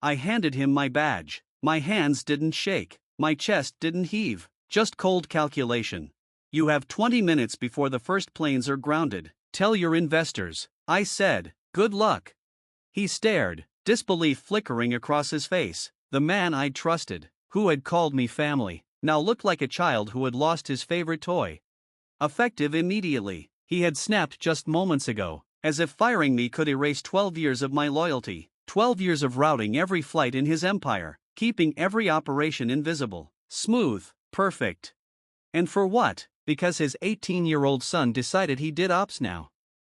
I handed him my badge. My hands didn't shake, my chest didn't heave, just cold calculation. You have 20 minutes before the first planes are grounded. Tell your investors, I said. Good luck. He stared, disbelief flickering across his face. The man I'd trusted, who had called me family, now looked like a child who had lost his favorite toy. Effective immediately, he had snapped just moments ago, as if firing me could erase 12 years of my loyalty, 12 years of routing every flight in his empire, keeping every operation invisible, smooth, perfect. And for what? Because his 18-year-old son decided he did ops now.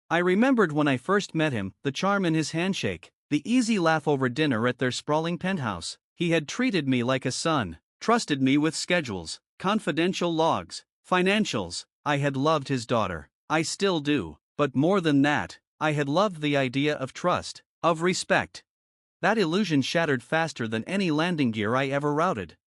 I remembered when I first met him, the charm in his handshake, the easy laugh over dinner at their sprawling penthouse. He had treated me like a son, trusted me with schedules, confidential logs, financials. I had loved his daughter, I still do, but more than that, I had loved the idea of trust, of respect. That illusion shattered faster than any landing gear I ever routed.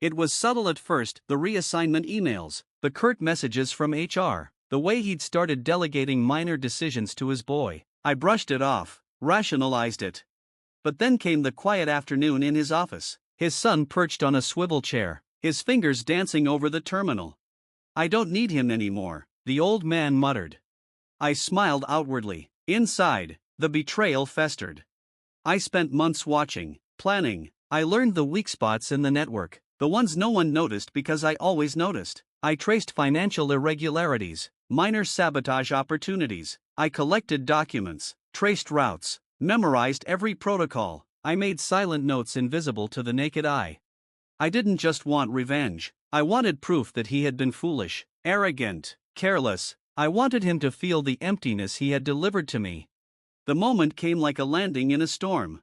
It was subtle at first, the reassignment emails, the curt messages from HR, the way he'd started delegating minor decisions to his boy. I brushed it off, rationalized it. But then came the quiet afternoon in his office, his son perched on a swivel chair, his fingers dancing over the terminal. I don't need him anymore, the old man muttered. I smiled outwardly. Inside, the betrayal festered. I spent months watching, planning. I learned the weak spots in the network, the ones no one noticed because I always noticed. I traced financial irregularities, minor sabotage opportunities. I collected documents, traced routes, memorized every protocol. I made silent notes invisible to the naked eye. I didn't just want revenge. I wanted proof that he had been foolish, arrogant, careless. I wanted him to feel the emptiness he had delivered to me. The moment came like a landing in a storm.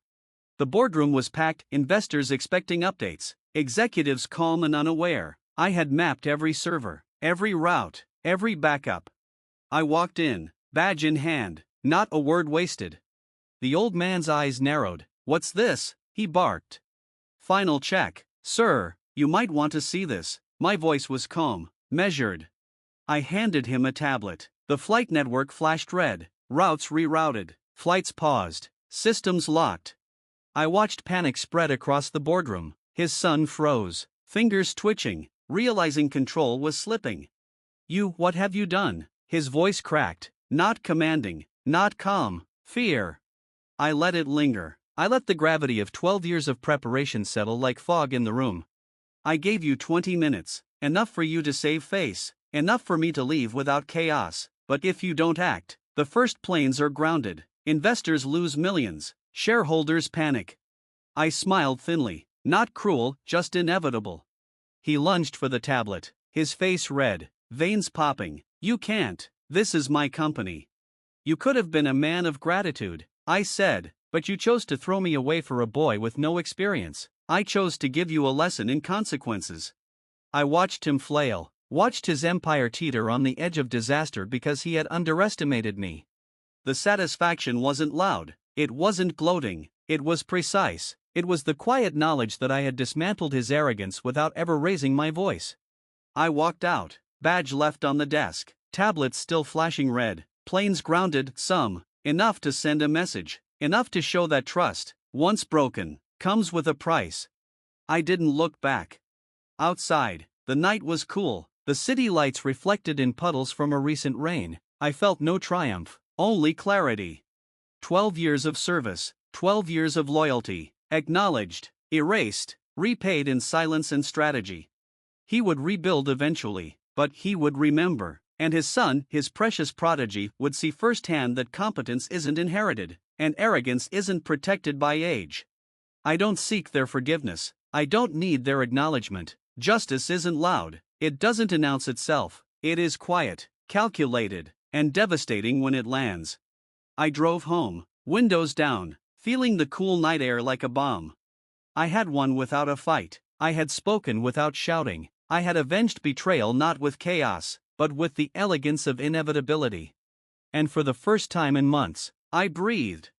The boardroom was packed, investors expecting updates, executives calm and unaware. I had mapped every server, every route, every backup. I walked in, badge in hand, not a word wasted. The old man's eyes narrowed. What's this? He barked. Final check. Sir, you might want to see this. My voice was calm, measured. I handed him a tablet. The flight network flashed red, routes rerouted, flights paused, systems locked. I watched panic spread across the boardroom. His son froze, fingers twitching, realizing control was slipping. What have you done? His voice cracked, not commanding, not calm, fear. I let it linger. I let the gravity of 12 years of preparation settle like fog in the room. I gave you 20 minutes, enough for you to save face, enough for me to leave without chaos. But if you don't act, the first planes are grounded, investors lose millions, shareholders panic. I smiled thinly, not cruel, just inevitable. He lunged for the tablet, his face red, veins popping. You can't, this is my company. You could have been a man of gratitude, I said, but you chose to throw me away for a boy with no experience. I chose to give you a lesson in consequences. I watched him flail, watched his empire teeter on the edge of disaster because he had underestimated me. The satisfaction wasn't loud, it wasn't gloating, it was precise. It was the quiet knowledge that I had dismantled his arrogance without ever raising my voice. I walked out, badge left on the desk, tablets still flashing red, planes grounded, some, enough to send a message, enough to show that trust, once broken, comes with a price. I didn't look back. Outside, the night was cool, the city lights reflected in puddles from a recent rain. I felt no triumph, only clarity. 12 years of service, 12 years of loyalty, acknowledged, erased, repaid in silence and strategy. He would rebuild eventually, but he would remember, and his son, his precious prodigy, would see firsthand that competence isn't inherited, and arrogance isn't protected by age. I don't seek their forgiveness, I don't need their acknowledgement. Justice isn't loud, it doesn't announce itself, it is quiet, calculated, and devastating when it lands. I drove home, windows down, feeling the cool night air like a bomb. I had won without a fight, I had spoken without shouting, I had avenged betrayal not with chaos, but with the elegance of inevitability. And for the first time in months, I breathed.